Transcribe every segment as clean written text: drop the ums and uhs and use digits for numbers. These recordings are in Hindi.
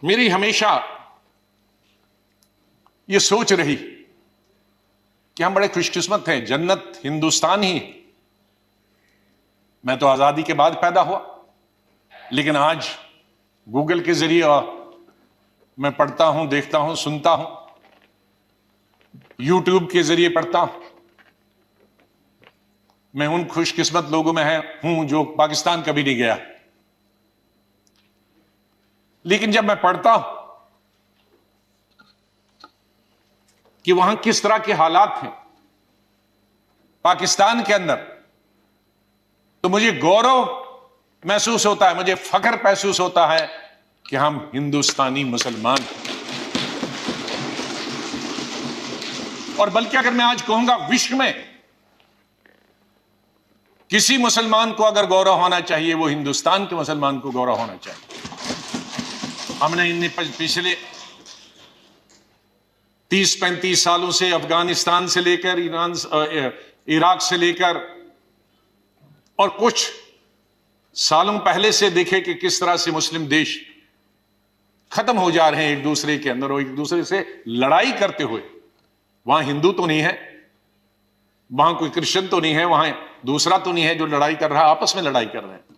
मेरी हमेशा यह सोच रही कि हम बड़े खुशकिस्मत हैं, जन्नत हिंदुस्तान ही है। मैं तो आजादी के बाद पैदा हुआ, लेकिन आज गूगल के जरिए मैं पढ़ता हूं, देखता हूं, सुनता हूं, यूट्यूब के जरिए पढ़ता हूं। मैं उन खुशकिस्मत लोगों में हूं जो पाकिस्तान कभी नहीं गया, लेकिन जब मैं पढ़ता हूं कि वहां किस तरह के हालात हैं पाकिस्तान के अंदर, तो मुझे गौरव महसूस होता है, मुझे फख्र महसूस होता है कि हम हिंदुस्तानी मुसलमान हैं। और बल्कि अगर मैं आज कहूंगा विश्व में किसी मुसलमान को अगर गौरव होना चाहिए, वो हिंदुस्तान के मुसलमान को गौरव होना चाहिए। हमने इन पिछले 30-35 सालों से अफगानिस्तान से लेकर इराक से लेकर और कुछ सालों पहले से देखे कि किस तरह से मुस्लिम देश खत्म हो जा रहे हैं एक दूसरे के अंदर और एक दूसरे से लड़ाई करते हुए। वहां हिंदू तो नहीं है, वहां कोई क्रिश्चियन तो नहीं है, वहां दूसरा तो नहीं है जो लड़ाई कर रहा है, आपस में लड़ाई कर रहे हैं।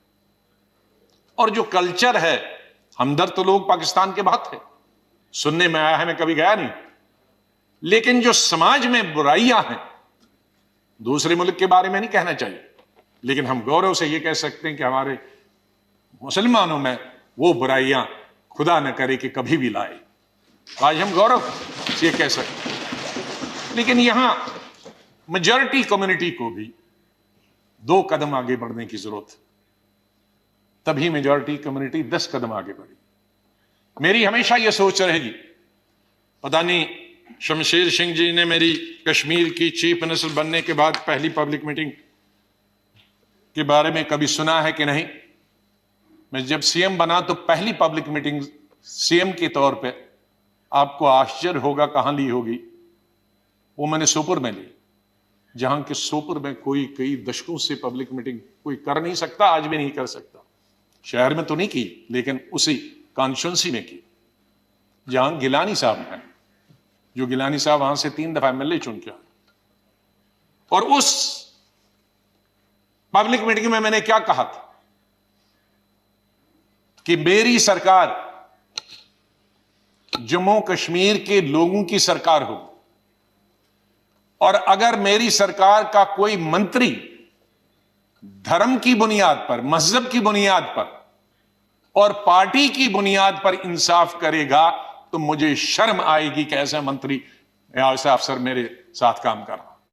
और जो कल्चर है, हमदर्द तो लोग पाकिस्तान के बात है, सुनने में आया है, मैं कभी गया नहीं, लेकिन जो समाज में बुराइयां हैं, दूसरे मुल्क के बारे में नहीं कहना चाहिए, लेकिन हम गौरव से यह कह सकते हैं कि हमारे मुसलमानों में वो बुराइयां खुदा न करे कि कभी भी लाए। आज हम गौरव से यह कह सकते हैं। लेकिन यहां मेजॉरिटी कम्युनिटी को भी 2 कदम आगे बढ़ने की जरूरत है, तभी मेजॉरिटी कम्युनिटी 10 कदम आगे बढ़ी। मेरी हमेशा यह सोच रहेगी, पता नहीं शमशेर सिंह जी ने मेरी कश्मीर की चीफ मिनिस्टर बनने के बाद पहली पब्लिक मीटिंग के बारे में कभी सुना है कि नहीं। मैं जब सीएम बना तो पहली पब्लिक मीटिंग सीएम के तौर पे, आपको आश्चर्य होगा कहां ली होगी, वो मैंने सोपुर में ली, जहां के सोपुर में कोई कई दशकों से पब्लिक मीटिंग कोई कर नहीं सकता, आज भी नहीं कर सकता। शहर में तो नहीं की, लेकिन उसी कॉन्स्टिट्यूंसी में की जहां गिलानी साहब हैं, जो गिलानी साहब वहां से 3 दफा एमएलए चुन के आए। और उस पब्लिक मीटिंग में मैंने क्या कहा था कि मेरी सरकार जम्मू कश्मीर के लोगों की सरकार होगी, और अगर मेरी सरकार का कोई मंत्री धर्म की बुनियाद पर, मजहब की बुनियाद पर और पार्टी की बुनियाद पर इंसाफ करेगा तो मुझे शर्म आएगी कि ऐसा मंत्री या ऐसा अफसर मेरे साथ काम कर रहा।